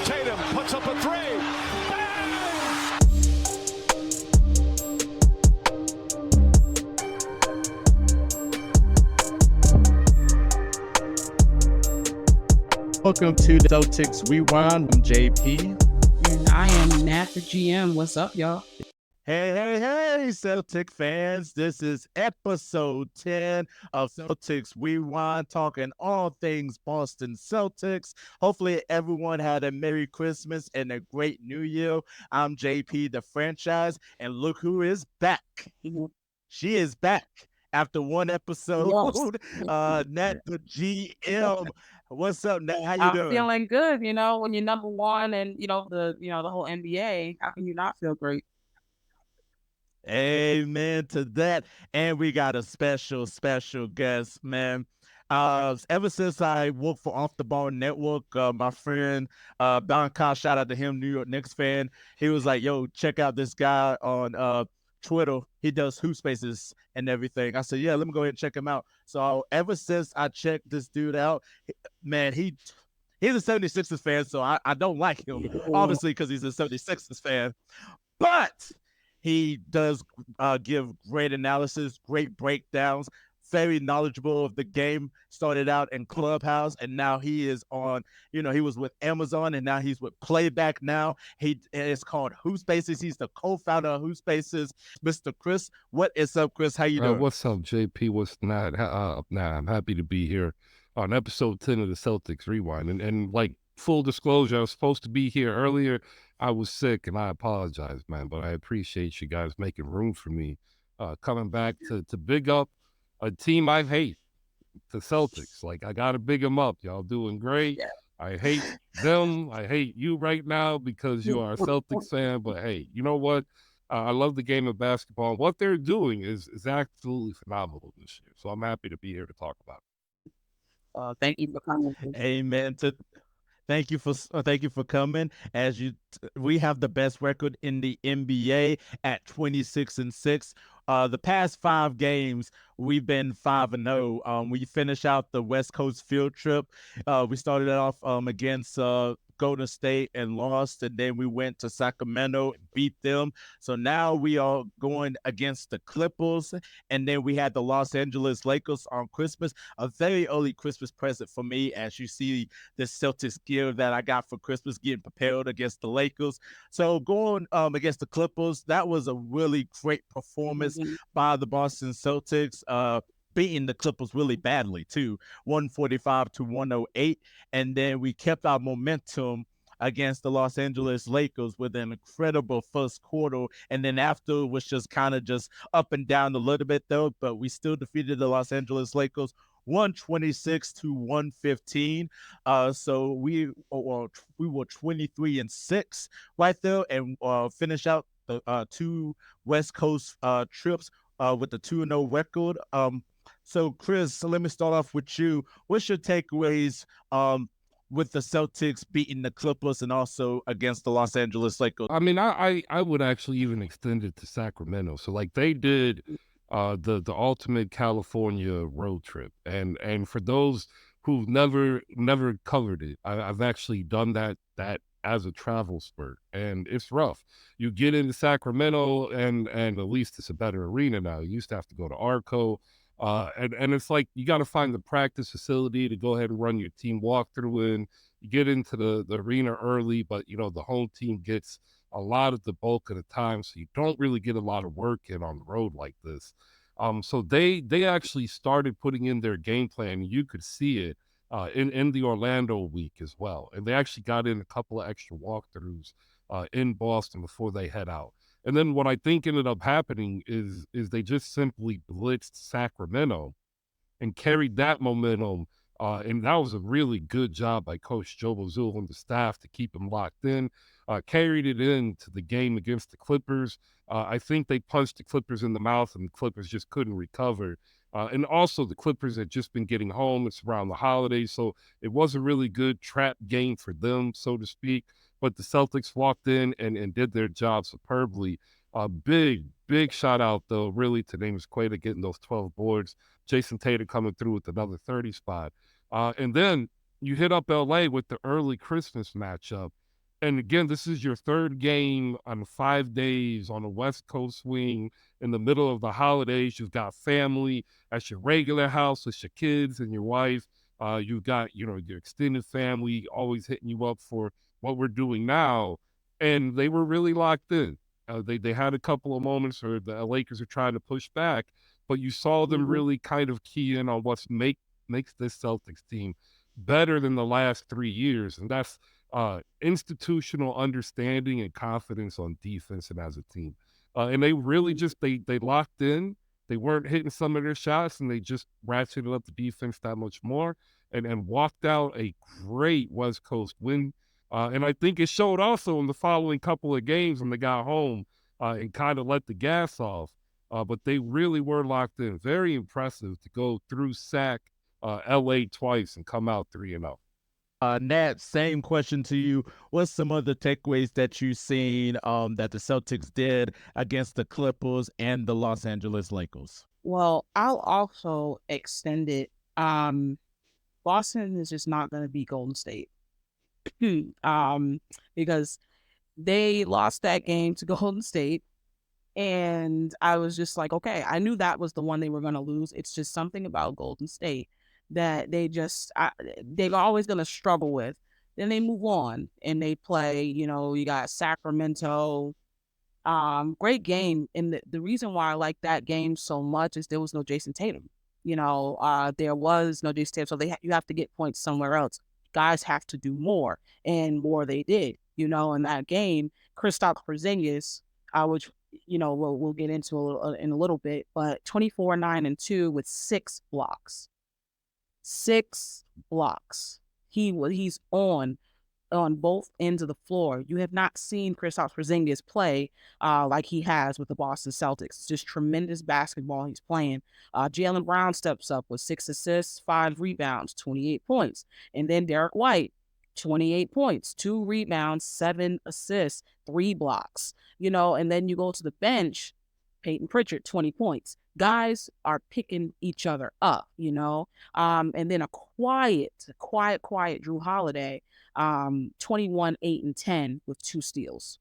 Tatum puts up a three. Welcome to the Celtics Rewind. I'm JP. And I am Nat The GM. What's up, y'all? Hey, Celtic fans. This is episode 10 of Celtics Rewind, talking all things Boston Celtics. Hopefully, everyone had a Merry Christmas and a great New Year. I'm JP, the franchise, and look who is back. She is back after one episode. Nat The GM. What's up, Nat? How you I'm doing? feeling good. When you're number one and the whole NBA, how can you not feel great? Amen to that. And we got a special guest, man. Ever since I worked for Off the Ball Network, my friend Don Kyle, shout out to him, New York Knicks fan. He was like, "Yo, check out this guy on Twitter. He does HoopSpaces and everything." I said, "Yeah, let me go ahead and check him out." So ever since I checked this dude out, man, he's a 76ers fan, so I don't like him, obviously, because he's a 76ers fan. But he does give great analysis, great breakdowns, very knowledgeable of the game. Started out in Clubhouse, and now he is on, he was with Amazon, and now he's with Playback now. It's called HoopSpaces. He's the co-founder of HoopSpaces, Mr. Chris. What is up, Chris? How you doing? What's up, JP? What's not? I'm happy to be here on episode 10 of the Celtics Rewind. And like, full disclosure, I was supposed to be here earlier. I was sick, and I apologize, man, but I appreciate you guys making room for me. Coming back to big up a team I hate, the Celtics. Like, I got to big them up. Y'all doing great. Yeah. I hate them. I hate you right now because you are a Celtics fan, but hey, you know what? I love the game of basketball. What they're doing is absolutely phenomenal this year. So I'm happy to be here to talk about it. Thank you for coming. Amen to Thank you for coming. We have the best record in the NBA at 26-6. The past 5 games we've been 5-0. We finished out the West Coast field trip. We started off against Golden State and lost, and then we went to Sacramento and beat them. So now we are going against the Clippers, and then we had the Los Angeles Lakers on Christmas. A very early Christmas present for me, as you see the Celtics gear that I got for Christmas, getting prepared against the Lakers. So going against the Clippers, that was a really great performance by the Boston Celtics. Beating the Clippers really badly too, 145-108, and then we kept our momentum against the Los Angeles Lakers with an incredible first quarter, and then after it was just kind of just up and down a little bit though, but we still defeated the Los Angeles Lakers 126-115. So we were 23-6 right there, and finish out the 2 West Coast trips with the 2-0 record. So, Chris, let me start off with you. What's your takeaways with the Celtics beating the Clippers and also against the Los Angeles Lakers? I mean, I would actually even extend it to Sacramento. So, like, they did the ultimate California road trip, and for those who've never covered it, I've actually done that as a travel spurt, and it's rough. You get into Sacramento, and at least it's a better arena now. You used to have to go to Arco. And it's like you got to find the practice facility to go ahead and run your team walkthrough in. You get into the arena early, but, the home team gets a lot of the bulk of the time, so you don't really get a lot of work in on the road like this. So they actually started putting in their game plan. You could see it in the Orlando week as well. And they actually got in a couple of extra walkthroughs in Boston before they head out. And then what I think ended up happening is they just simply blitzed Sacramento and carried that momentum. And that was a really good job by Coach Joe Mazzulla and the staff to keep him locked in. Carried it into the game against the Clippers. I think they punched the Clippers in the mouth, and the Clippers just couldn't recover. And also the Clippers had just been getting home. It's around the holidays, so it was a really good trap game for them, so to speak. But the Celtics walked in and did their job superbly. Big shout out, though, really, to James Quaid getting those 12 boards. Jason Tatum coming through with another 30 spot. And then you hit up LA with the early Christmas matchup. And again, this is your third game on 5 days on a West Coast swing in the middle of the holidays. You've got family at your regular house with your kids and your wife. You've got, your extended family always hitting you up for what we're doing now. And they were really locked in. They had a couple of moments where the Lakers are trying to push back, but you saw them really kind of key in on what makes this Celtics team better than the last 3 years. And that's institutional understanding and confidence on defense and as a team. And they really just, they locked in. They weren't hitting some of their shots, and they just ratcheted up the defense that much more and walked out a great West Coast win. And I think it showed also in the following couple of games when they got home and kind of let the gas off. But they really were locked in. Very impressive to go through SAC LA twice and come out 3-0. Nat, same question to you. What's some of the takeaways that you've seen that the Celtics did against the Clippers and the Los Angeles Lakers? Well, I'll also extend it. Boston is just not going to beat Golden State because they lost that game to Golden State. And I was just like, okay, I knew that was the one they were going to lose. It's just something about Golden State that they're always going to struggle with. Then they move on and they play, you got Sacramento. Great game. And the reason why I like that game so much is there was no Jason Tatum. There was no Jason Tatum. So you have to get points somewhere else. Guys have to do more, and more they did, in that game. Kristaps Porzingis, which, we'll get into in a little bit, but 24, 9, and 2 with 6 blocks. 6 blocks. He's on both ends of the floor. You have not seen Kristaps Porzingis play like he has with the Boston Celtics. It's just tremendous basketball he's playing. Jaylen Brown steps up with 6 assists, 5 rebounds, 28 points. And then Derek White, 28 points, 2 rebounds, 7 assists, 3 blocks. And then you go to the bench, Peyton Pritchard, 20 points. Guys are picking each other up, and then a quiet Drew Holiday, 21, 8, and 10 with 2 steals.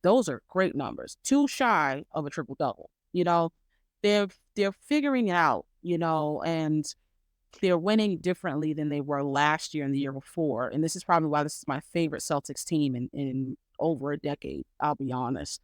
Those are great numbers. 2 shy of a triple-double. They're figuring it out, and they're winning differently than they were last year and the year before. And this is probably why this is my favorite Celtics team in over a decade, I'll be honest.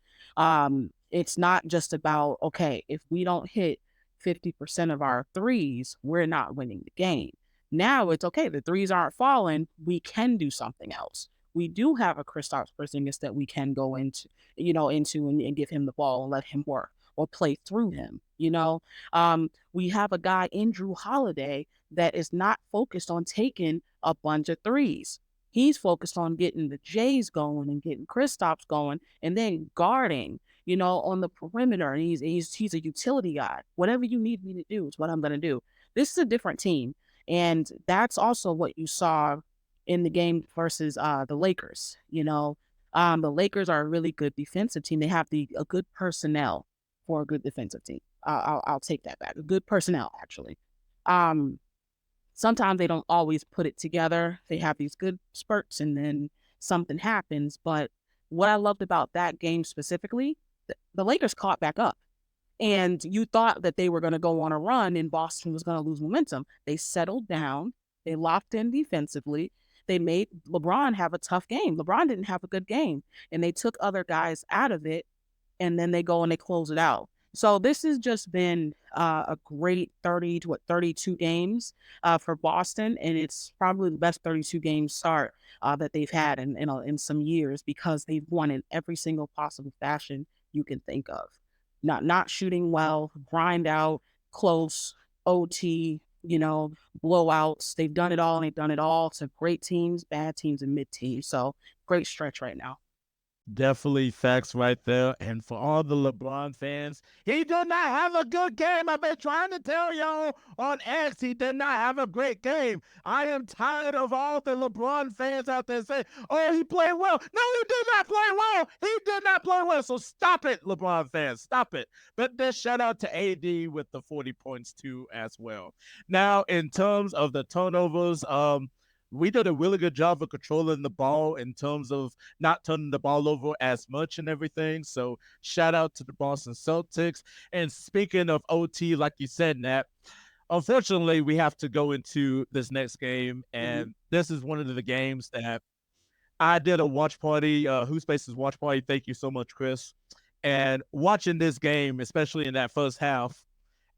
It's not just about, okay, if we don't hit 50% of our threes, we're not winning the game. Now it's okay, the threes aren't falling, we can do something else. We do have a Kristaps Porzingis that we can go into and give him the ball and let him work or play through him. We have a guy in Drew Holiday that is not focused on taking a bunch of threes. He's focused on getting the Jays going and getting Kristaps going and then guarding, on the perimeter. And he's a utility guy. Whatever you need me to do is what I'm going to do. This is a different team. And that's also what you saw in the game versus the Lakers. The Lakers are a really good defensive team. They have a good personnel for a good defensive team. I'll take that back. A good personnel, actually. Sometimes they don't always put it together. They have these good spurts and then something happens. But what I loved about that game specifically, the Lakers caught back up. And you thought that they were going to go on a run and Boston was going to lose momentum. They settled down. They locked in defensively. They made LeBron have a tough game. LeBron didn't have a good game. And they took other guys out of it. And then they go and they close it out. So this has just been a great 30 to 32 games for Boston. And it's probably the best 32 game start that they've had in some years because they've won in every single possible fashion you can think of. Not shooting well, grind out, close, OT, blowouts. They've done it all and they've done it all to great teams, bad teams, and mid teams. So great stretch right now. Definitely facts right there. And for all the LeBron fans, he did not have a good game. I've been trying to tell y'all on X, he did not have a great game. I am tired of all the LeBron fans out there saying, oh, he played well. No, he did not play well. He did not play well. So stop it, LeBron fans. Stop it. But then shout out to AD with the 40 points too as well. Now, in terms of the turnovers, we did a really good job of controlling the ball in terms of not turning the ball over as much and everything. So shout out to the Boston Celtics. And speaking of OT, like you said, Nat, unfortunately, we have to go into this next game, and this is one of the games that I did a watch party, HoopSpaces watch party. Thank you so much, Chris. And watching this game, especially in that first half,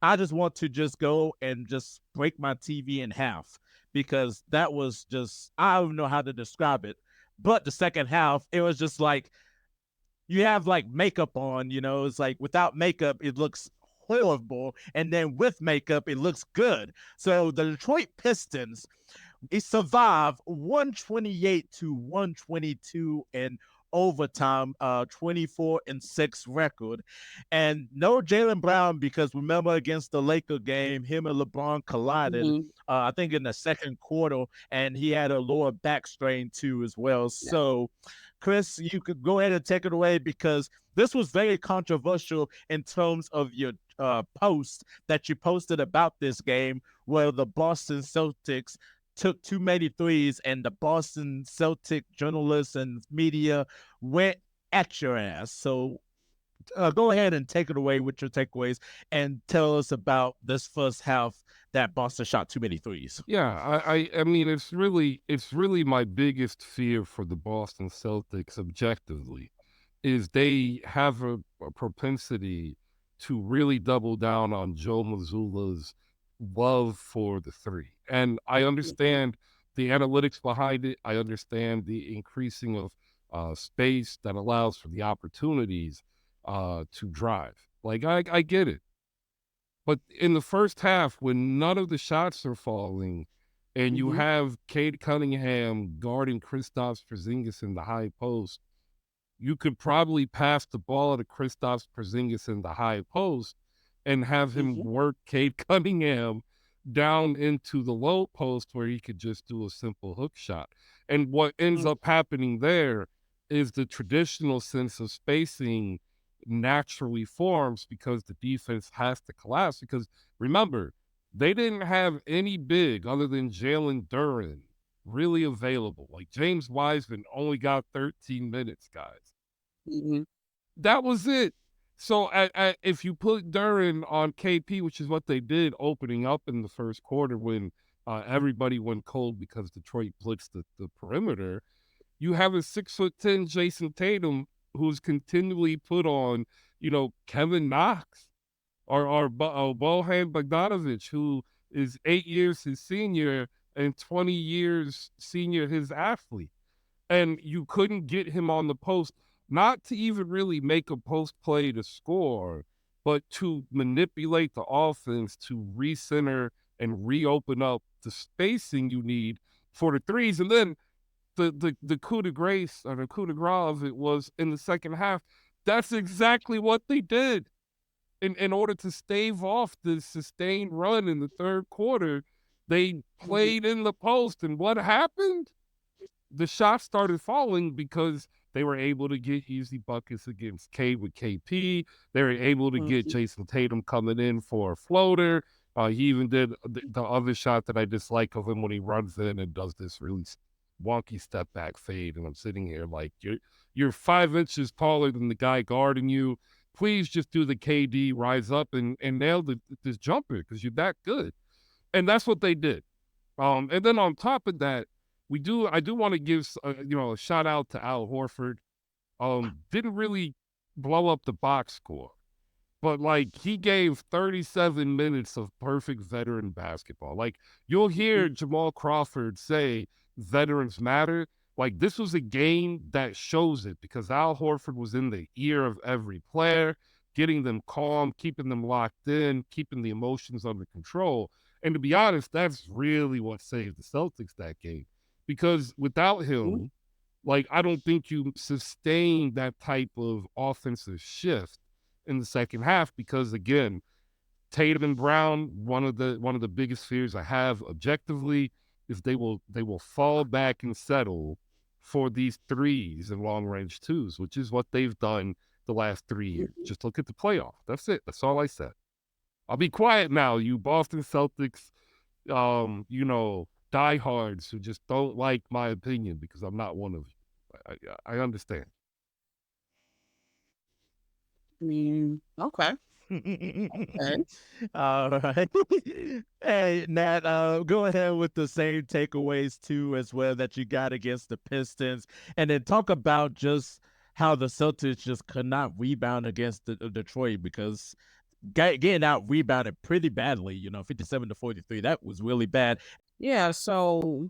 I just want to just go and just break my TV in half because that was just, I don't know how to describe it. But the second half, it was just like you have like makeup on, it's like without makeup, it looks horrible. And then with makeup, it looks good. So the Detroit Pistons, they survived 128-122 in overtime, 24-6 record. And no Jaylen Brown because remember against the Laker game, him and LeBron collided, I think in the second quarter, and he had a lower back strain too as well. Yeah. So, Chris, you could go ahead and take it away because this was very controversial in terms of your post that you posted about this game where the Boston Celtics took too many threes and the Boston Celtic journalists and media went at your ass. So go ahead and take it away with your takeaways and tell us about this first half that Boston shot too many threes. Yeah, I mean, it's really my biggest fear for the Boston Celtics objectively is they have a propensity to really double down on Joe Mazzulla's love for the three. And I understand the analytics behind it. I understand the increasing of space that allows for the opportunities to drive. Like, I get it. But in the first half, when none of the shots are falling and you have Cade Cunningham guarding Kristaps Porzingis in the high post, you could probably pass the ball to Kristaps Porzingis in the high post and have him work Cade Cunningham down into the low post where he could just do a simple hook shot. And what ends up happening there is the traditional sense of spacing naturally forms because the defense has to collapse. Because remember, they didn't have any big other than Jalen Duren really available. Like James Wiseman only got 13 minutes, guys. That was it. So if you put Duren on KP, which is what they did opening up in the first quarter when everybody went cold because Detroit blitzed the perimeter, you have a 6'10" Jason Tatum who's continually put on, Kevin Knox or Bojan Bogdanovic, who is 8 years his senior and 20 years senior his athlete. And you couldn't get him on the post, not to even really make a post play to score, but to manipulate the offense to recenter and reopen up the spacing you need for the threes. And then the coup de grace or the coup de grace of it was in the second half. That's exactly what they did. In order to stave off the sustained run in the third quarter, they played in the post. And what happened? The shots started falling because they were able to get easy buckets against K with KP. They were able to get Jason Tatum coming in for a floater. He even did the other shot that I dislike of him when he runs in and does this really wonky step back fade. And I'm sitting here like, you're 5 inches taller than the guy guarding you. Please just do the KD, rise up and nail this jumper because you're that good. And that's what they did. And then on top of that, I do want to give a shout out to Al Horford. Didn't really blow up the box score, but like he gave 37 minutes of perfect veteran basketball. Like you'll hear Jamal Crawford say veterans matter. Like this was a game that shows it because Al Horford was in the ear of every player, getting them calm, keeping them locked in, keeping the emotions under control. And to be honest, that's really what saved the Celtics that game. Because without him, like I don't think you sustain that type of offensive shift in the second half. Because again, Tatum and Brown, one of the biggest fears I have objectively is they will fall back and settle for these threes and long range twos, which is what they've done the last 3 years. Just look at the playoff. That's it. That's all I said. I'll be quiet now, you Boston Celtics, diehards who just don't like my opinion because I'm not one of you. I understand. I mean, okay. Okay. All right. Hey, Nat, go ahead with the same takeaways too, as well, that you got against the Pistons, and then talk about just how the Celtics just could not rebound against Detroit, because getting out rebounded pretty badly. 57-43. That was really bad. Yeah, so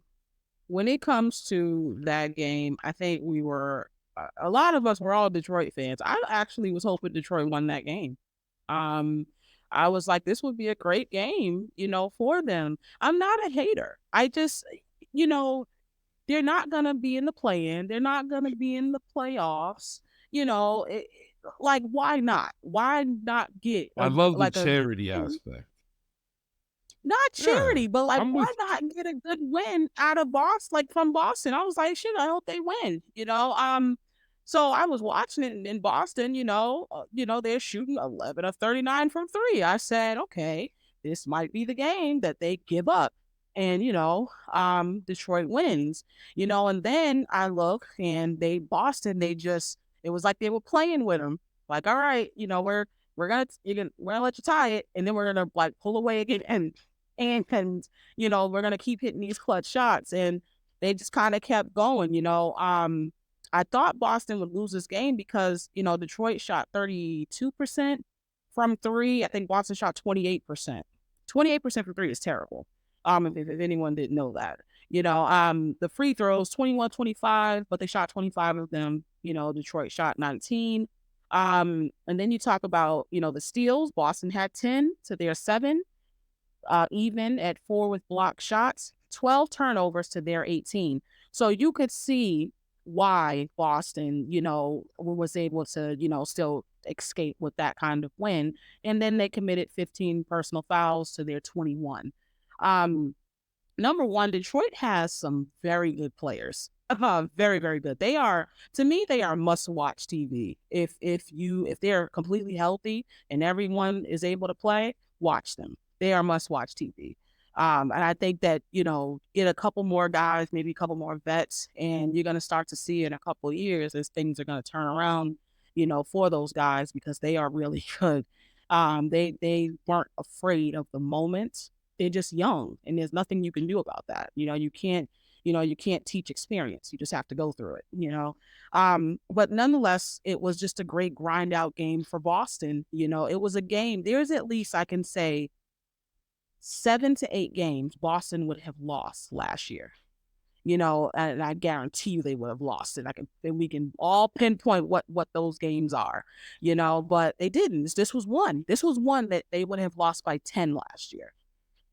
when it comes to that game, I think we were a lot of us were all Detroit fans. I actually was hoping Detroit won that game. Um, I was like, this would be a great game, for them. I'm not a hater. I just, you know, they're not gonna be in the play-in. They're not gonna be in the playoffs. Like, why not? Why not get I a love the like a charity aspect. not Yeah, charity, but like, I'm why with not get a good win out of Boston, like from Boston? I was like, shit, I hope they win. So I was watching it in Boston. They're shooting 11 of 39 from three. I said, okay, this might be the game that they give up, and Detroit wins. And then I look, and Boston, it was like they were playing with them. Like, all right, we're gonna let you tie it, and then we're gonna like pull away again, and we're gonna keep hitting these clutch shots, and they just kind of kept going. I thought Boston would lose this game because Detroit shot 32% from three. I think Boston shot 28%. 28% from three is terrible. If anyone didn't know that. The free throws 21-25, but they shot 25 of them. Detroit shot 19. And then you talk about the steals. Boston had 10 to their 7. Even at 4 with block shots, 12 turnovers to their 18. So you could see why Boston, was able to, still escape with that kind of win. And then they committed 15 personal fouls to their 21. Number one, Detroit has some very good players. Very, very good. To me, they are must-watch TV. If they're completely healthy and everyone is able to play, watch them. They are must-watch TV. And I think that, get a couple more guys, maybe a couple more vets, and you're going to start to see in a couple of years as things are going to turn around, for those guys, because they are really good. They weren't afraid of the moment. They're just young, and there's nothing you can do about that. You can't teach experience. You just have to go through it. But nonetheless, it was just a great grind out game for Boston. It was a game. There's at least, I can say, 7 to 8 games Boston would have lost last year. And I guarantee you they would have lost it. We can all pinpoint what those games are, but they didn't. This was one. This was one that they would have lost by 10 last year.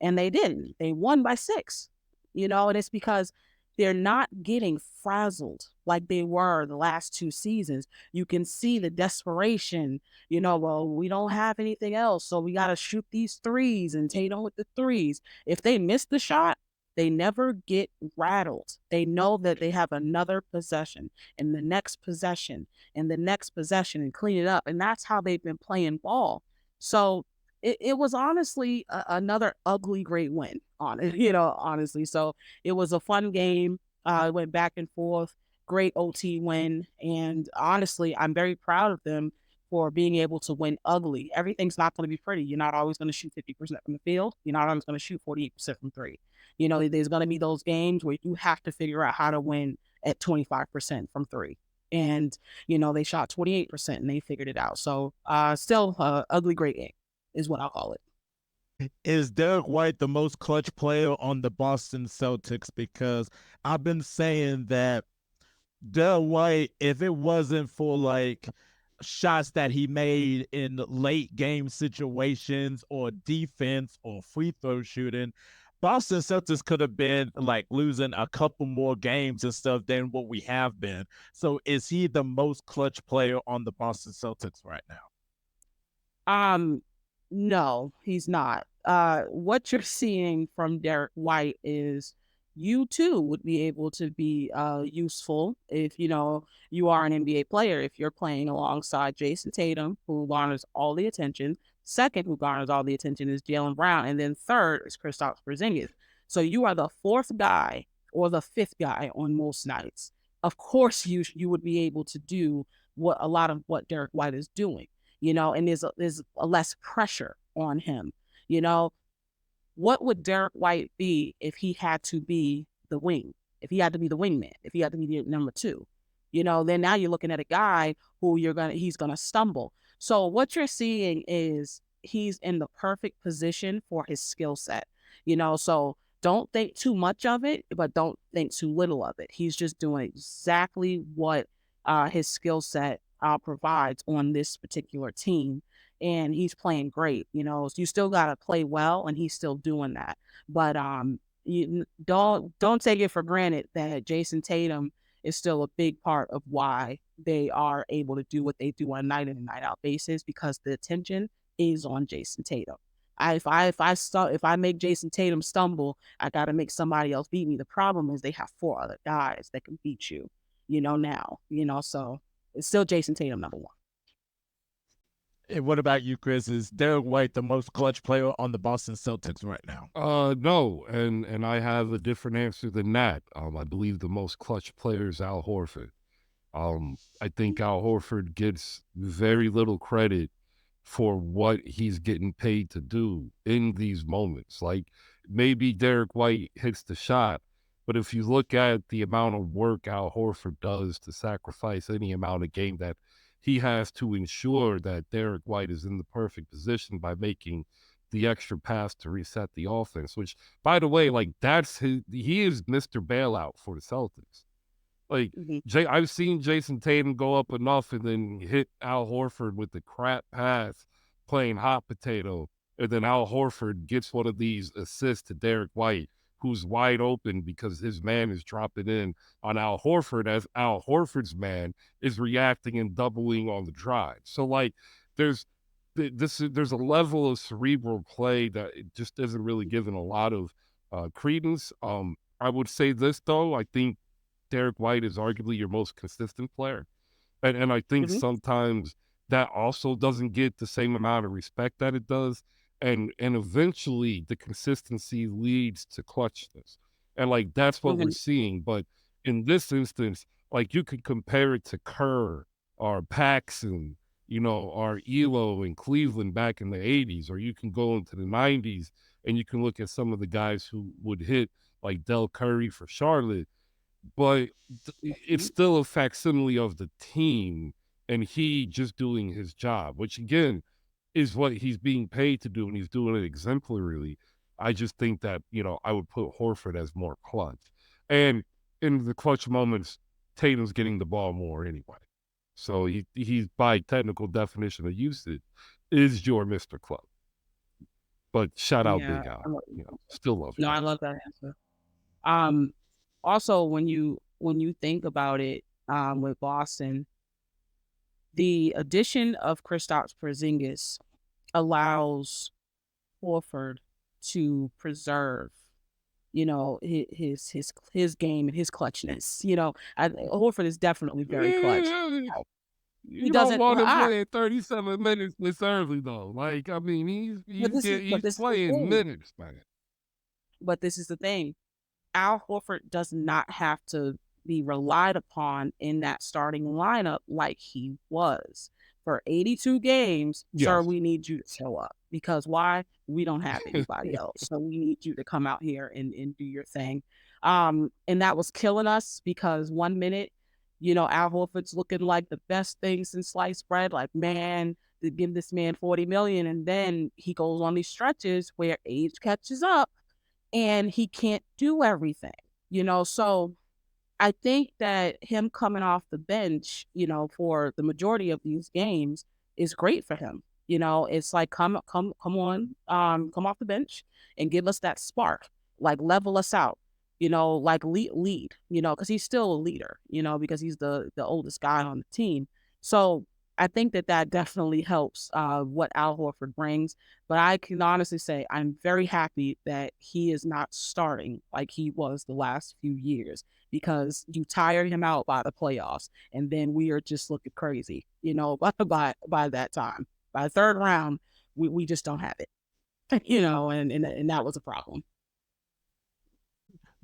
And they didn't. They won by 6, and it's because they're not getting frazzled like they were the last 2 seasons. You can see the desperation, well, we don't have anything else, so we got to shoot these threes and Tatum with the threes. If they miss the shot, they never get rattled. They know that they have another possession and the next possession and the next possession and clean it up. And that's how they've been playing ball. So it was honestly another ugly great win honestly. So it was a fun game. It went back and forth, great OT win. And honestly, I'm very proud of them for being able to win ugly. Everything's not going to be pretty. You're not always going to shoot 50% from the field. You're not always going to shoot 48% from three. There's going to be those games where you have to figure out how to win at 25% from three. And, they shot 28% and they figured it out. So still ugly great game is what I'll call it. Is Derek White the most clutch player on the Boston Celtics? Because I've been saying that Derek White, if it wasn't for like shots that he made in late game situations or defense or free throw shooting, Boston Celtics could have been like losing a couple more games and stuff than what we have been. So is he the most clutch player on the Boston Celtics right now? No, he's not. What you're seeing from Derek White is you too would be able to be useful if you are an NBA player. If you're playing alongside Jason Tatum, who garners all the attention. Second, who garners all the attention is Jaylen Brown, and then third is Kristaps Porzingis. So you are the fourth guy or the fifth guy on most nights. Of course, you would be able to do what a lot of what Derek White is doing, and there's a less pressure on him. What would Derek White be if he had to be the wing, if he had to be the wingman, if he had to be the number two? Then now you're looking at a guy who he's gonna stumble. So what you're seeing is he's in the perfect position for his skill set. So don't think too much of it, but don't think too little of it. He's just doing exactly what his skill set provides on this particular team. And he's playing great. So you still gotta play well, and he's still doing that. But you don't take it for granted that Jason Tatum is still a big part of why they are able to do what they do on a night in and night out basis, because the attention is on Jason Tatum. If I make Jason Tatum stumble, I got to make somebody else beat me. The problem is they have four other guys that can beat you, now, so it's still Jason Tatum number one. And what about you, Chris? Is Derek White the most clutch player on the Boston Celtics right now? No, and I have a different answer than that. I believe the most clutch player is Al Horford. I think Al Horford gets very little credit for what he's getting paid to do in these moments. Like, maybe Derek White hits the shot, but if you look at the amount of work Al Horford does to sacrifice any amount of game that he has to ensure that Derek White is in the perfect position by making the extra pass to reset the offense, which, by the way, like, he is Mr. Bailout for the Celtics. Like, I've seen Jason Tatum go up enough and then hit Al Horford with the crap pass playing hot potato, and then Al Horford gets one of these assists to Derek White, who's wide open because his man is dropping in on Al Horford as Al Horford's man is reacting and doubling on the drive. So, like, there's a level of cerebral play that it just isn't really given a lot of credence. I would say this, though. I think Derek White is arguably your most consistent player. And I think sometimes that also doesn't get the same amount of respect that it does. And eventually the consistency leads to clutchness. And, like, that's what we're seeing. But in this instance, like, you could compare it to Kerr or Paxson, or Elo in Cleveland back in the 80s, or you can go into the 90s and you can look at some of the guys who would hit, like Del Curry for Charlotte. But it's still a facsimile of the team, and he just doing his job, which, again, is what he's being paid to do, and he's doing it exemplarily. I just think that, I would put Horford as more clutch. And in the clutch moments, Tatum's getting the ball more anyway. So he's, by technical definition of usage, is your Mr. Club. But shout out Big Al. Still love you. No, I love that answer. Also, when you think about it, with Boston, the addition of Kristaps Porzingis allows Horford to preserve, his game and his clutchness. Horford is definitely very clutch. You don't want him playing 37 minutes this early, though. Like, I mean, he's playing minutes, man. But this is the thing. Al Horford does not have to be relied upon in that starting lineup like he was. For 82 games, sir, we need you to show up. Because why? We don't have anybody else. So we need you to come out here and do your thing. And that was killing us, because 1 minute, Al Horford's looking like the best thing since sliced bread. Like, man, to give this man $40 million. And then he goes on these stretches where age catches up and he can't do everything, So I think that him coming off the bench, for the majority of these games is great for him. It's like, come on, come off the bench and give us that spark, like, level us out, like lead, because he's still a leader, because he's the oldest guy on the team. So I think that definitely helps what Al Horford brings. But I can honestly say I'm very happy that he is not starting like he was the last few years, because you tire him out by the playoffs, and then we are just looking crazy, by that time. By the third round, we just don't have it, and that was a problem.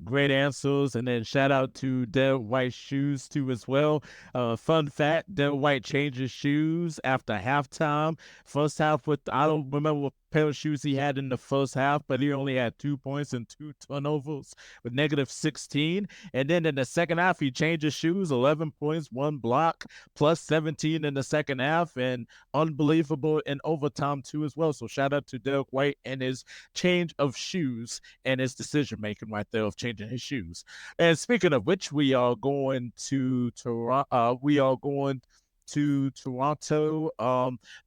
Great answers. And then shout out to Del White Shoes too as well. Fun fact, Del White changed his shoes after halftime. First half I don't remember what pair of shoes he had in the first half, but he only had 2 points and 2 turnovers with -16. And then in the second half, he changed his shoes, 11 points, 1 block, plus 17 in the second half, and unbelievable in overtime too as well. So shout out to Derek White and his change of shoes and his decision making right there of changing his shoes. And speaking of which, we are going to Toronto.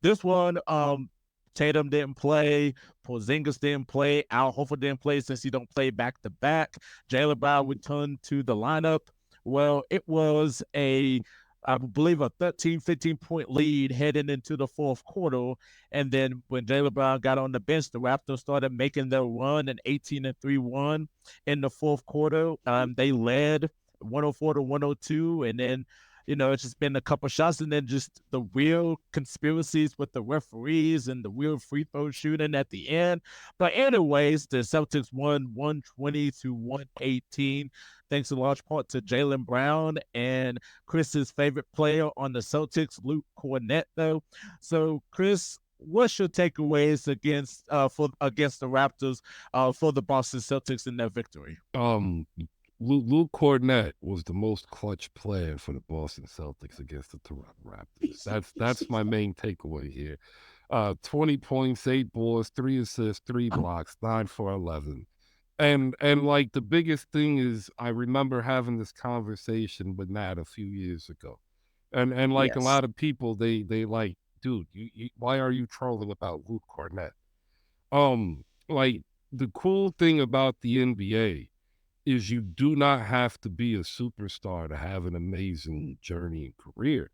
This one, Tatum didn't play. Porzingis didn't play. Al Horford didn't play since he don't play back to back. Jaylen Brown returned to the lineup. Well, it was I believe a 13, 15-point lead heading into the fourth quarter. And then when Jaylen Brown got on the bench, the Raptors started making their run, an 18-3 run in the fourth quarter. They led 104-102, and then it's just been a couple shots, and then just the real conspiracies with the referees and the real free throw shooting at the end. But anyways, the Celtics won 120-118, thanks in large part to Jaylen Brown and Chris's favorite player on the Celtics, Luke Cornett, though. So, Chris, what's your takeaways against the Raptors for the Boston Celtics in their victory? Luke Cornett was the most clutch player for the Boston Celtics against the Toronto Raptors. That's my main takeaway here. 20 points, 8 boards, 3 assists, 3 blocks, 9 for 11. And like the biggest thing is I remember having this conversation with Nat a few years ago. And like a lot of people, they like, dude, why are you trolling about Luke Cornett? Like the cool thing about the NBA is you do not have to be a superstar to have an amazing journey and career.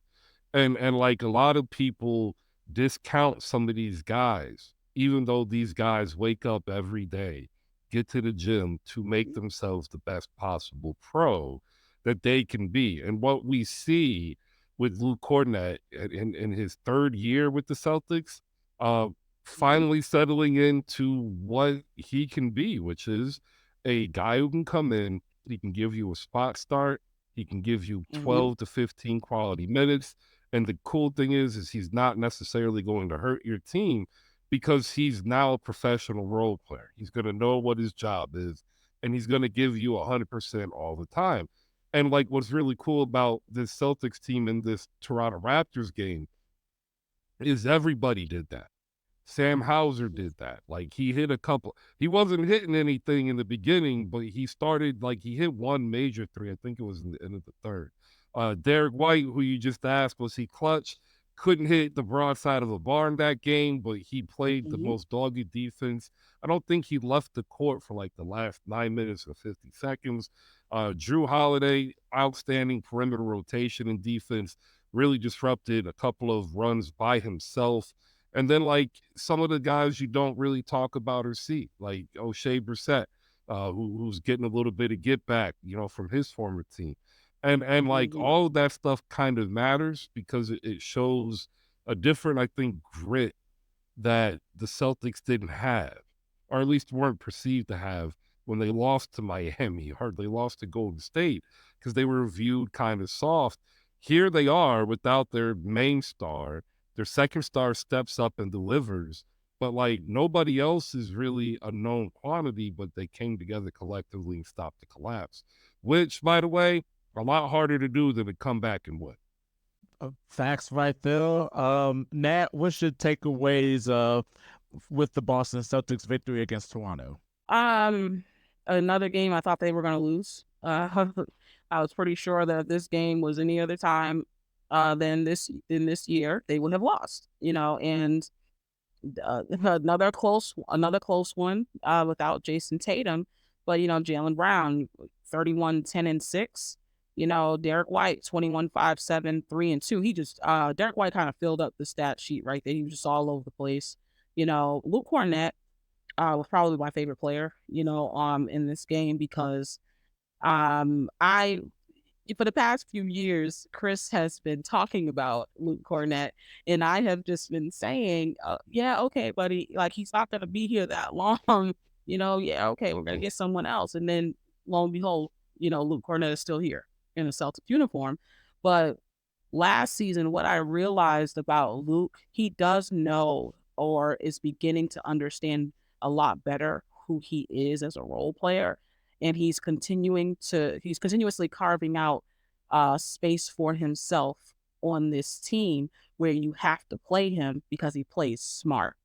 And like a lot of people discount some of these guys, even though these guys wake up every day, get to the gym to make themselves the best possible pro that they can be. And what we see with Luke Cornett in his third year with the Celtics, finally settling into what he can be, which is a guy who can come in, he can give you a spot start, he can give you 12 to 15 quality minutes. And the cool thing is he's not necessarily going to hurt your team because he's now a professional role player. He's going to know what his job is, and he's going to give you 100% all the time. And like what's really cool about this Celtics team in this Toronto Raptors game is everybody did that. Sam Hauser did that. Like he hit a couple. He wasn't hitting anything in the beginning, but he started he hit one major three. I think it was in the end of the third. Derek White, who you just asked, was he clutch? Couldn't hit the broadside of a barn that game, but he played the most dogged defense. I don't think he left the court for the last 9 minutes and 50 seconds. Drew Holiday, outstanding perimeter rotation and defense, really disrupted a couple of runs by himself. And then, some of the guys you don't really talk about or see, like O'Shea Brissett, who's getting a little bit of get back, from his former team. And all of that stuff kind of matters because it shows a different, I think, grit that the Celtics didn't have, or at least weren't perceived to have when they lost to Miami or they lost to Golden State because they were viewed kind of soft. Here they are without their main star. Their second star steps up and delivers, but nobody else is really a known quantity, but they came together collectively and stopped the collapse, which, by the way, a lot harder to do than to come back and win. Facts right there. Nat, what's your takeaways with the Boston Celtics victory against Toronto? Another game I thought they were going to lose. I was pretty sure that if this game was any other time then this year they would have lost, and another close one without Jason Tatum, but Jaylen Brown 31, 10 and 6, Derek White 21, 5, 7, 3 and 2. He just Derek White kind of filled up the stat sheet right there. He was just all over the place. Luke Cornett was probably my favorite player, in this game because for the past few years, Chris has been talking about Luke Cornett, and I have just been saying, yeah, okay, buddy, he's not going to be here that long, yeah, okay, we're going to get someone else. And then, lo and behold, Luke Cornett is still here in a Celtics uniform. But last season, what I realized about Luke, he does know or is beginning to understand a lot better who he is as a role player. And he's continuously carving out space for himself on this team where you have to play him because he plays smart.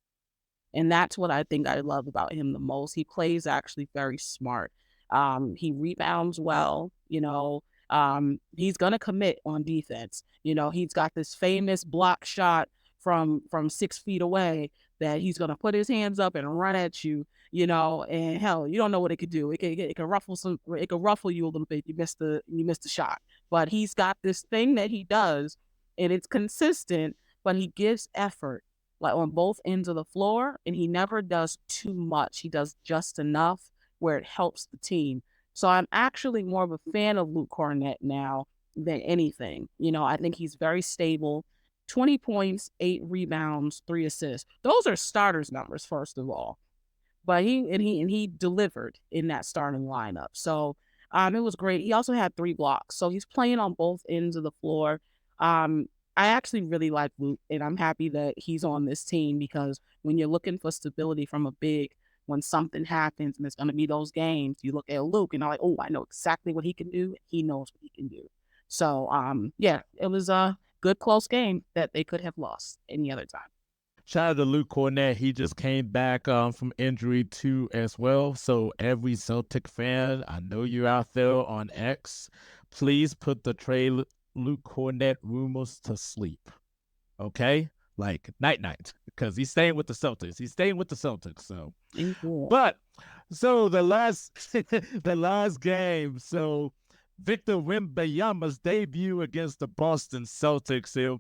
And that's what I think I love about him the most. He plays actually very smart. He rebounds well, he's gonna commit on defense. He's got this famous block shot from 6 feet away that he's gonna put his hands up and run at you, and hell, you don't know what it could do. It can ruffle you a little bit. You missed the shot. But he's got this thing that he does, and it's consistent, but he gives effort like on both ends of the floor, and he never does too much. He does just enough where it helps the team. So I'm actually more of a fan of Luke Cornett now than anything. I think he's very stable. 20 points, 8 rebounds, 3 assists. Those are starters numbers, first of all. But he delivered in that starting lineup. So it was great. He also had 3 blocks. So he's playing on both ends of the floor. I actually really like Luke, and I'm happy that he's on this team because when you're looking for stability from a big, when something happens and it's going to be those games, you look at Luke and I'm like, oh, I know exactly what he can do. He knows what he can do. So, yeah, it was a good close game that they could have lost any other time. Shout out to Luke Cornett. He just came back from injury too as well. So every Celtic fan, I know you're out there on X, please put the trade Luke Cornett rumors to sleep. Okay? Like night, because he's staying with the Celtics. So, but so the last game. So Victor Wembanyama's debut against the Boston Celtics here.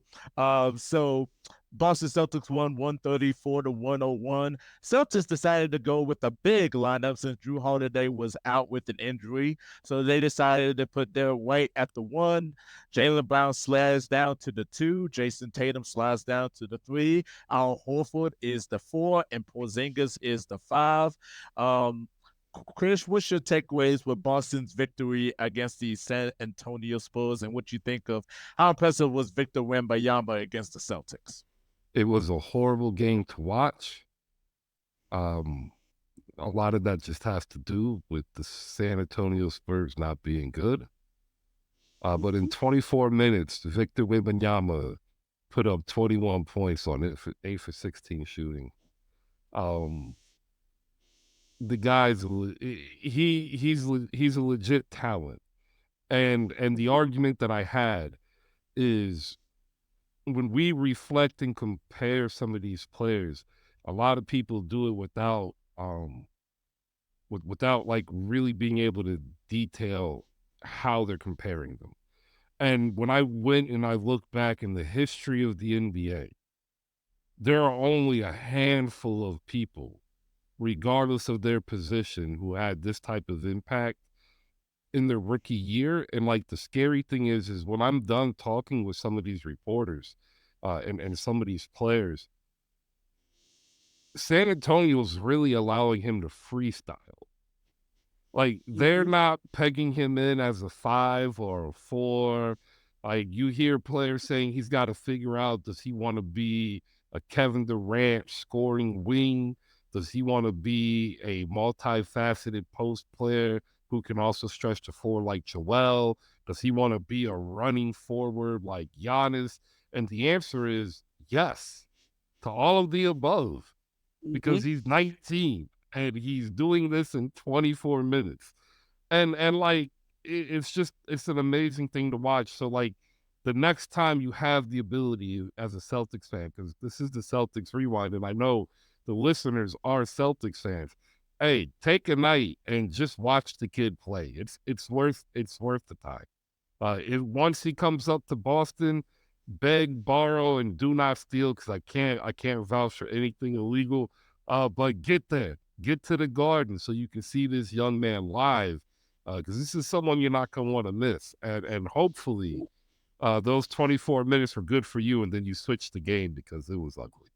So Boston Celtics won 134-101. Celtics decided to go with a big lineup since Drew Holiday was out with an injury. So they decided to put their weight at the 1. Jaylen Brown slides down to the 2. Jason Tatum slides down to the 3. Al Horford is the 4. And Porzingis is the 5. Chris, what's your takeaways with Boston's victory against the San Antonio Spurs, and what you think of how impressive was Victor Wembanyama against the Celtics? It was a horrible game to watch. A lot of that just has to do with the San Antonio Spurs not being good. But in 24 minutes, Victor Wembanyama put up 21 points on it for 8 for 16 shooting. The guy's he's a legit talent, and the argument that I had is when we reflect and compare some of these players, a lot of people do it without like really being able to detail how they're comparing them. And when I went and I looked back in the history of the NBA, there are only a handful of people, regardless of their position, who had this type of impact in their rookie year. And like the scary thing is when I'm done talking with some of these reporters and some of these players, San Antonio's really allowing him to freestyle. Like they're not pegging him in as a 5 or a 4. Like you hear players saying he's got to figure out, does he want to be a Kevin Durant scoring wing? Does he want to be a multifaceted post player who can also stretch the floor like Joel? Does he want to be a running forward like Giannis? And the answer is yes to all of the above, because he's 19 and he's doing this in 24 minutes. And like, it's an amazing thing to watch. So like the next time you have the ability as a Celtics fan, because this is the Celtics Rewind, and I know the listeners are Celtics fans, hey, take a night and just watch the kid play. It's worth the time. Once he comes up to Boston, beg, borrow, and do not steal, because I can't vouch for anything illegal. But get there, get to the Garden so you can see this young man live, because this is someone you're not gonna want to miss. And hopefully, those 24 minutes were good for you, and then you switch the game because it was ugly.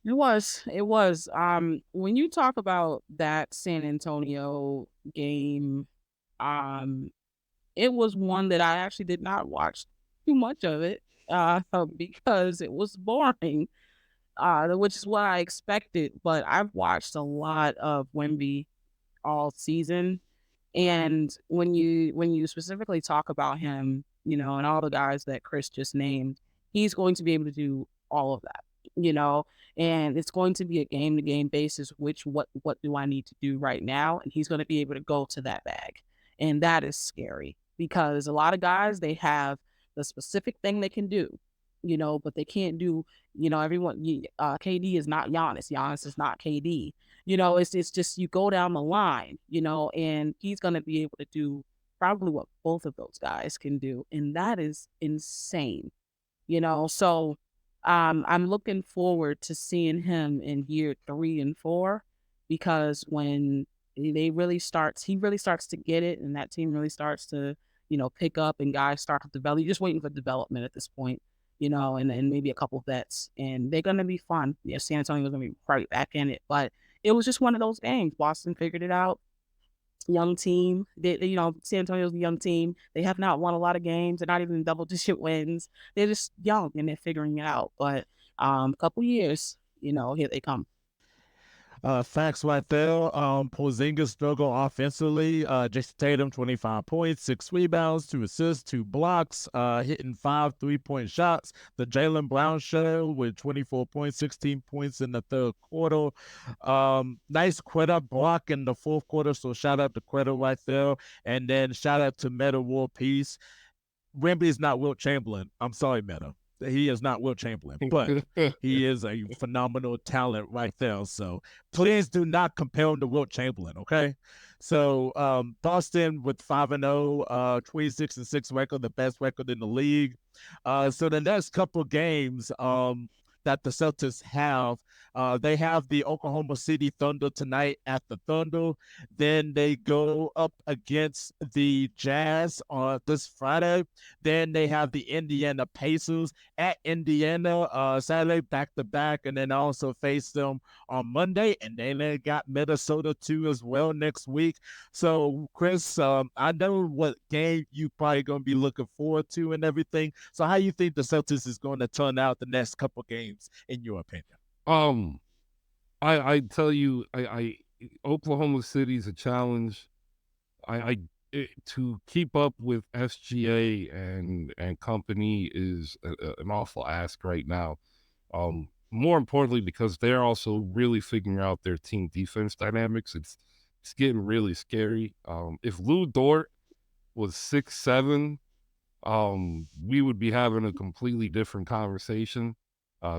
It was. It was. When you talk about that San Antonio game, um, it was one that I actually did not watch too much of it, because it was boring, which is what I expected. But I've watched a lot of Wemby all season, and when you specifically talk about him, and all the guys that Chris just named, he's going to be able to do all of that, and it's going to be a game to game basis. What do I need to do right now? And he's going to be able to go to that bag, and that is scary because a lot of guys, they have the specific thing they can do, but they can't do. KD is not Giannis. Giannis is not KD. It's just you go down the line, and he's going to be able to do probably what both of those guys can do, and that is insane. So I'm looking forward to seeing him in year 3 and 4, because when he really starts to get it, and that team really starts to pick up, and guys start to develop. You're just waiting for development at this point, and maybe a couple vets, and they're gonna be fun. Yeah, San Antonio's gonna be right back in it, but it was just one of those games. Boston figured it out. Young team. San Antonio's a young team. They have not won a lot of games. They're not even double-digit wins. They're just young and they're figuring it out. But a couple years, here they come. Facts right there. Porzingis struggled offensively. Jason Tatum, 25 points, 6 rebounds, 2 assists, 2 blocks, hitting 5 3-point shots. The Jaylen Brown show with 24 points, 16 points in the third quarter. Nice Quetta block in the fourth quarter, so shout out to Quetta right there. And then shout out to Meta World Peace. Wemby is not Wilt Chamberlain. I'm sorry, Meta. He is not Wilt Chamberlain, but he is a phenomenal talent right there. So please do not compare him to Wilt Chamberlain, okay? So Boston with 5-0, 26-6 record, the best record in the league. So the next couple games that the Celtics have, they have the Oklahoma City Thunder tonight at the Thunder. Then they go up against the Jazz on this Friday. Then they have the Indiana Pacers at Indiana Saturday, back to back, and then also face them on Monday. And then they got Minnesota too as well next week. So, Chris, I know what game you probably going to be looking forward to and everything. So, how you think the Celtics is going to turn out the next couple games, in your opinion? I tell you, I Oklahoma City's a challenge. To keep up with SGA and company is an awful ask right now. More importantly, because they're also really figuring out their team defense dynamics. It's getting really scary. If Lou Dort was 6'7", we would be having a completely different conversation.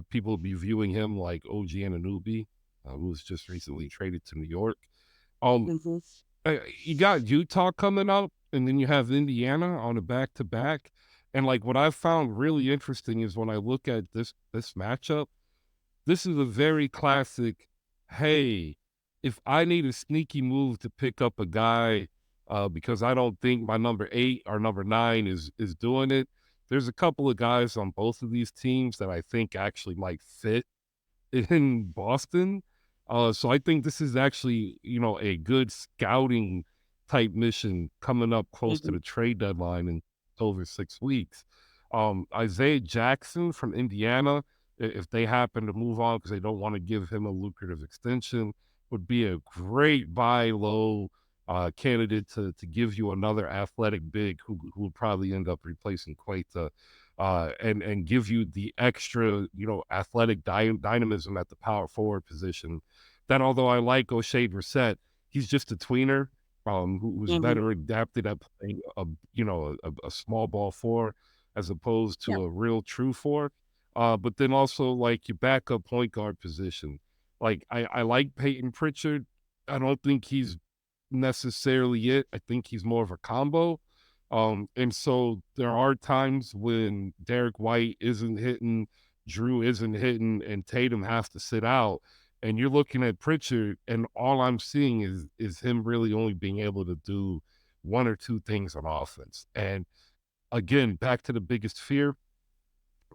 People would be viewing him like OG Anunoby, who was just recently traded to New York. You got Utah coming up, and then you have Indiana on a back-to-back. And like what I found really interesting is when I look at this matchup, this is a very classic, hey, if I need a sneaky move to pick up a guy because I don't think my number 8 or number 9 is doing it, there's a couple of guys on both of these teams that I think actually might fit in Boston. So I think this is actually, a good scouting type mission coming up close to the trade deadline in over 6 weeks. Isaiah Jackson from Indiana, if they happen to move on because they don't want to give him a lucrative extension, would be a great buy low candidate to give you another athletic big who would probably end up replacing Queta. And give you the extra, athletic dynamism at the power forward position. That although I like O'Shea Brissett, he's just a tweener who's better adapted at playing a small ball 4 as opposed to a real true 4. But then also like your backup point guard position. Like I like Peyton Pritchard. I don't think he's necessarily it. I think he's more of a combo. And so there are times when Derek White isn't hitting, Drew isn't hitting, and Tatum has to sit out. And you're looking at Pritchard, and all I'm seeing is him really only being able to do 1 or 2 things on offense. And again, back to the biggest fear,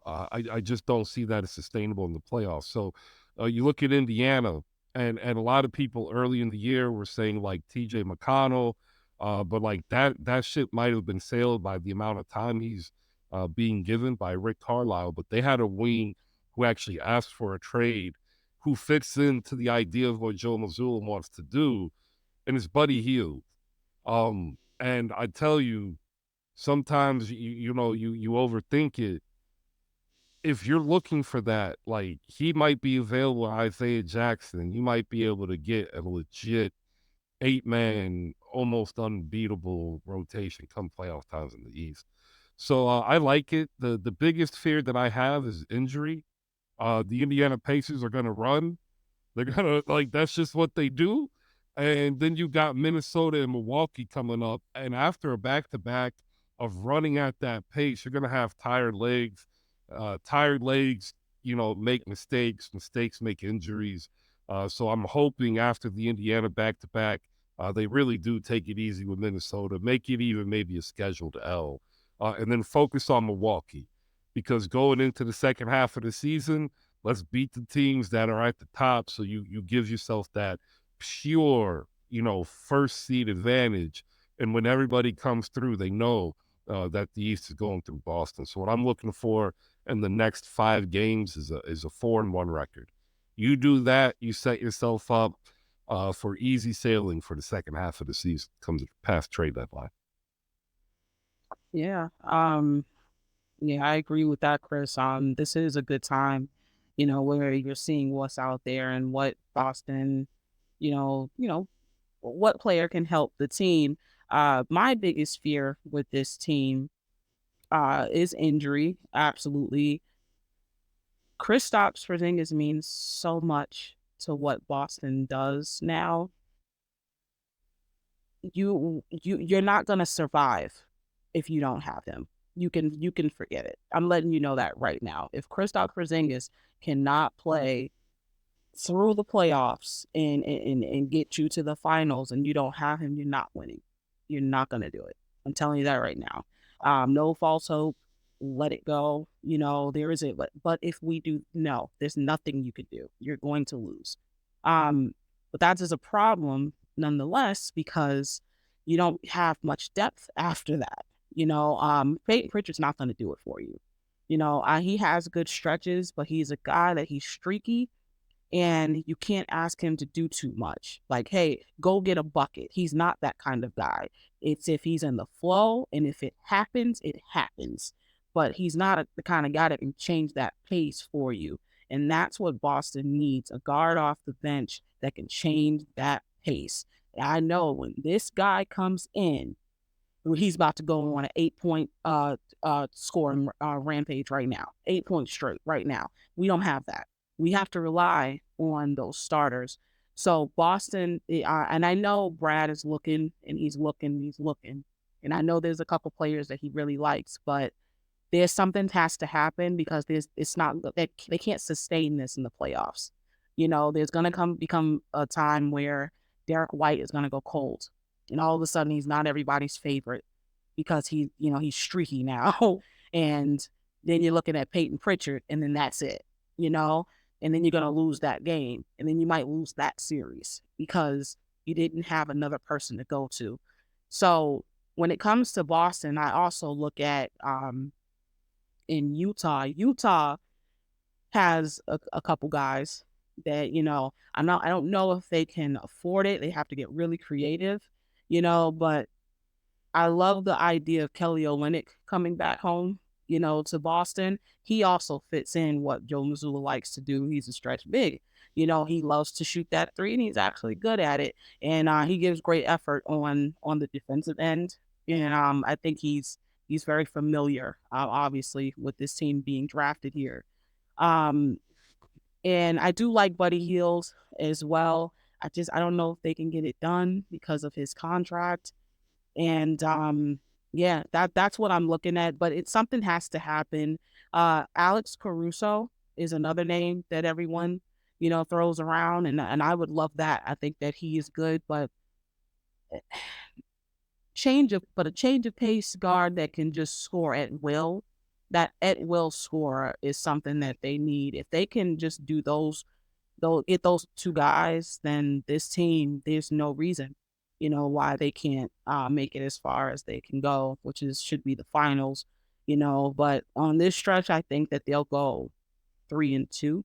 I just don't see that as sustainable in the playoffs. So You look at Indiana, and a lot of people early in the year were saying like T.J. McConnell, but like that ship might have been sailed by the amount of time he's being given by Rick Carlisle. But they had a wing who actually asked for a trade, who fits into the idea of what Joe Mazzulla wants to do, and it's Buddy Hield. And I tell you, sometimes you overthink it. If you're looking for that, like he might be available, Isaiah Jackson, you might be able to get a legit 8-man, almost unbeatable rotation come playoff times in the East. So I like it. The biggest fear that I have is injury. The Indiana Pacers are going to run. They're going to, like, that's just what they do. And then you got Minnesota and Milwaukee coming up. And after a back-to-back of running at that pace, you're going to have tired legs. Tired legs, make mistakes. Mistakes make injuries. So I'm hoping after the Indiana back-to-back, they really do take it easy with Minnesota, make it even maybe a scheduled L, and then focus on Milwaukee. Because going into the second half of the season, let's beat the teams that are at the top, so you give yourself that pure, first seed advantage. And when everybody comes through, they know that the East is going through Boston. So what I'm looking for in the next 5 games is a 4-1 record. You do that, you set yourself up for easy sailing for the second half of the season. Comes past trade deadline. Yeah. Yeah, I agree with that, Chris. This is a good time, where you're seeing what's out there and what Boston, what player can help the team. My biggest fear with this team is injury. Absolutely. Kristaps Porzingis means so much to what Boston does now. You're not gonna survive if you don't have him. You can forget it. I'm letting you know that right now. If Kristaps Porzingis cannot play through the playoffs and get you to the finals and you don't have him, you're not winning. You're not gonna do it. I'm telling you that right now. No false hope. Let it go. There is but if we do, no, there's nothing you could do. You're going to lose. But that is a problem nonetheless, because you don't have much depth after that. Peyton Pritchard's not going to do it for you. He has good stretches, but he's a guy that he's streaky, and you can't ask him to do too much. Like, hey, go get a bucket. He's not that kind of guy. It's if he's in the flow, and if it happens, it happens. But he's not the kind of guy that can change that pace for you. And that's what Boston needs, a guard off the bench that can change that pace. And I know when this guy comes in, he's about to go on an 8-point scoring rampage right now. 8 points straight right now. We don't have that. We have to rely on those starters. So Boston, and I know Brad is looking, and he's looking. And I know there's a couple players that he really likes, but there's something has to happen, because it's not that they can't sustain this in the playoffs. There's going to become a time where Derek White is going to go cold, and all of a sudden he's not everybody's favorite because he's streaky now. And then you're looking at Peyton Pritchard, and then that's it, and then you're going to lose that game, and then you might lose that series because you didn't have another person to go to. So when it comes to Boston, I also look at in Utah. Utah has a couple guys that, I don't know if they can afford it. They have to get really creative, but I love the idea of Kelly Olynyk coming back home, to Boston. He also fits in what Joe Mazzulla likes to do. He's a stretch big. He loves to shoot that 3, and he's actually good at it. And he gives great effort on the defensive end. And I think he's very familiar, obviously, with this team being drafted here. And I do like Buddy Hield as well. I don't know if they can get it done because of his contract. And yeah, that's what I'm looking at. But something has to happen. Alex Caruso is another name that everyone, throws around, and I would love that. I think that he is good, but a change of pace guard that can just score at will. That at will scorer is something that they need. If they can just do those they'll get those two guys, then this team, there's no reason, why they can't make it as far as they can go, which should be the finals, But on this stretch, I think that they'll go 3-2.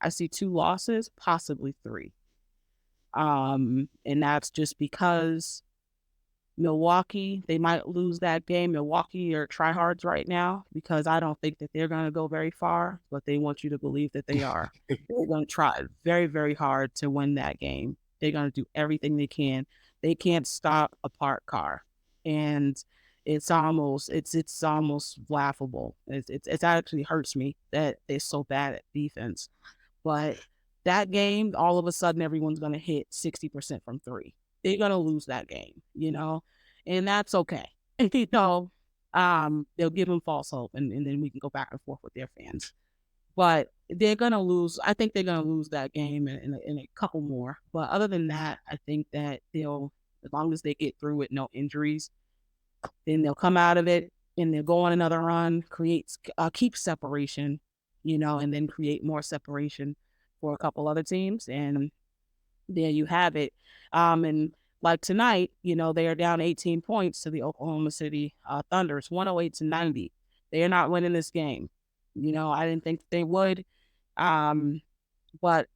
I see 2 losses, possibly 3. And that's just because Milwaukee, they might lose that game. Milwaukee are tryhards right now because I don't think that they're going to go very far, but they want you to believe that they are. They're going to try very, very hard to win that game. They're going to do everything they can. They can't stop a parked car, and it's almost laughable. It actually hurts me that they're so bad at defense. But that game, all of a sudden, everyone's going to hit 60% from 3. They're going to lose that game, and that's okay. They'll give them false hope, and then we can go back and forth with their fans. But they're going to lose. I think they're going to lose that game in a couple more. But other than that, I think that as long as they get through with no injuries, then they'll come out of it and they'll go on another run, keep separation, and then create more separation for a couple other teams. And there you have it. And like tonight, they are down 18 points to the Oklahoma City Thunders, 108-90. They are not winning this game. I didn't think they would. But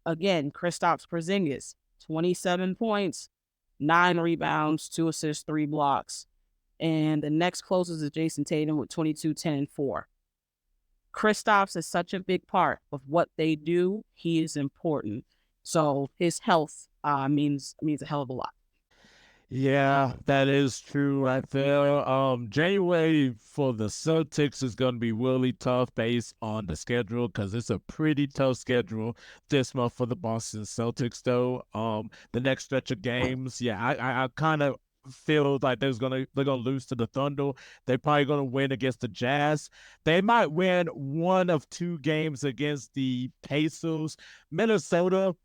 again, Kristaps Porzingis, 27 points, 9 rebounds, 2 assists, 3 blocks. And the next closest is Jason Tatum with 22, 10, and 4. Kristaps is such a big part of what they do. He is important. So his health means a hell of a lot. Yeah, that is true right there. January for the Celtics is going to be really tough based on the schedule because it's a pretty tough schedule this month for the Boston Celtics, though. The next stretch of games, I kind of feel like they're gonna lose to the Thunder. They're probably gonna win against the Jazz. They might win 1 of 2 games against the Pacers. Minnesota,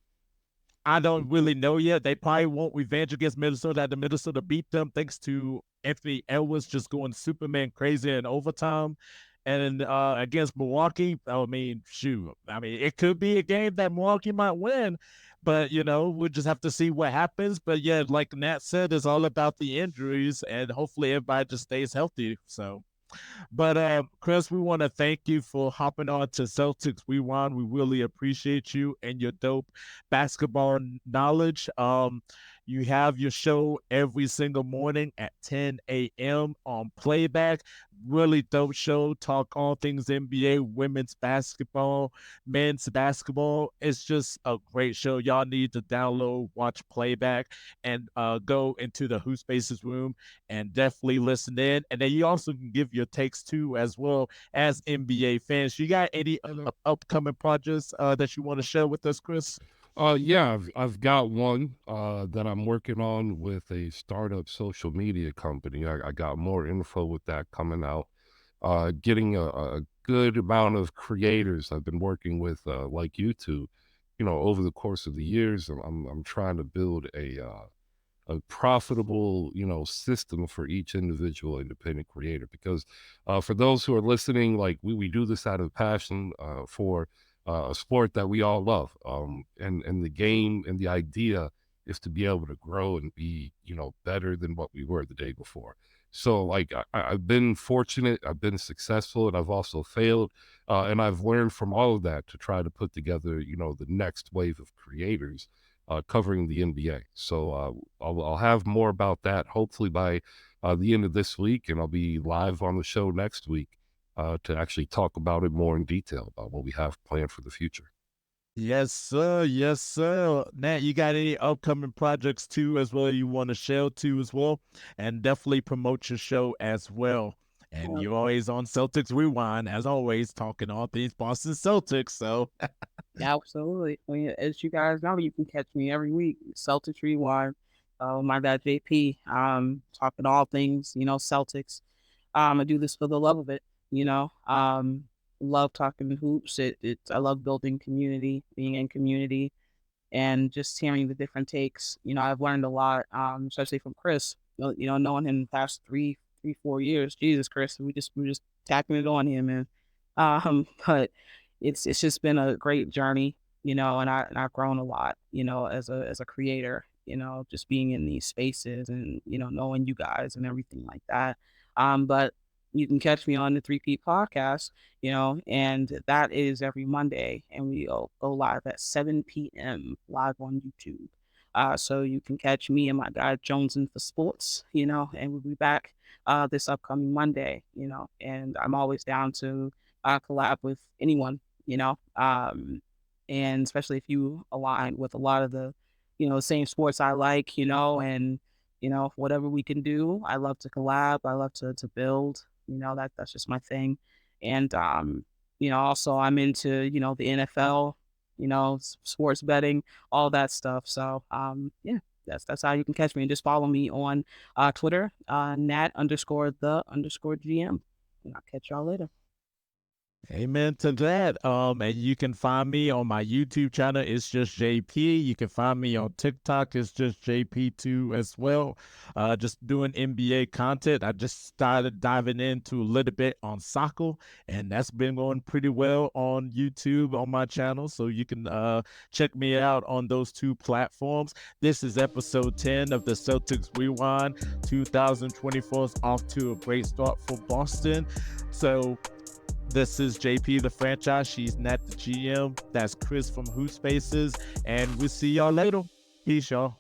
I don't really know yet. They probably won't revenge against Minnesota after Minnesota beat them thanks to Anthony Edwards just going Superman crazy in overtime. And against Milwaukee, I mean, shoot. I mean, it could be a game that Milwaukee might win, but, we'll just have to see what happens. But, yeah, like Nat said, it's all about the injuries, and hopefully everybody just stays healthy. So, but Chris, we want to thank you for hopping on to Celtics Rewind. We really appreciate you and your dope basketball knowledge. You have your show every single morning at 10 a.m. on Playback. Really dope show. Talk all things NBA, women's basketball, men's basketball. It's just a great show. Y'all need to download, watch Playback, and go into the HoopSpaces room and definitely listen in. And then you also can give your takes too, as well as NBA fans. You got any other upcoming projects that you want to share with us, Chris? Yeah, I've got one that I'm working on with a startup social media company. I got more info with that coming out. Getting a good amount of creators I've been working with, like you two, over the course of the years. I'm trying to build a profitable, system for each individual independent creator. Because for those who are listening, like we do this out of passion for a sport that we all love. And the game and the idea is to be able to grow and be, better than what we were the day before. So like I've been fortunate, I've been successful, and I've also failed. And I've learned from all of that to try to put together, the next wave of creators covering the NBA. So I'll have more about that hopefully by the end of this week, and I'll be live on the show next week to actually talk about it more in detail about what we have planned for the future. Yes, sir. Yes, sir. Nat, you got any upcoming projects too, as well, you want to share too, as well? And definitely promote your show as well. And you're always on Celtics Rewind, as always, talking all things Boston Celtics. So, Absolutely. I mean, as you guys know, you can catch me every week, Celtics Rewind. My guy JP, talking all things, Celtics. I do this for the love of it, love talking hoops. I love building community, being in community, and just hearing the different takes. I've learned a lot, especially from Chris. Knowing him the past 4 years. Jesus, Chris, we're just tapping it on him, man. But it's just been a great journey. and I've grown a lot, as a creator, just being in these spaces and, knowing you guys and everything like that. But you can catch me on the 3P podcast, and that is every Monday, and we go live at 7 p.m. live on YouTube. So you can catch me and my guy Joneson for sports, and we'll be back this upcoming Monday, and I'm always down to collab with anyone, and especially if you align with a lot of the, same sports I like, and whatever we can do. I love to collab. I love to build. That's just my thing. And also I'm into the NFL, sports betting, all that stuff. So yeah, that's how you can catch me. And just follow me on Twitter, Nat_the_GM. And I'll catch y'all later. Amen to that. And you can find me on my YouTube channel. It's just JP. You can find me on TikTok. It's just JP2 as well. Just doing NBA content. I just started diving into a little bit on soccer, and that's been going pretty well on YouTube on my channel. So you can check me out on those two platforms. This is episode 10 of the Celtics Rewind. 2024 is off to a great start for Boston. So this is JP, the franchise. She's Nat the GM. That's Chris from HoopSpaces. And we'll see y'all later. Peace, y'all.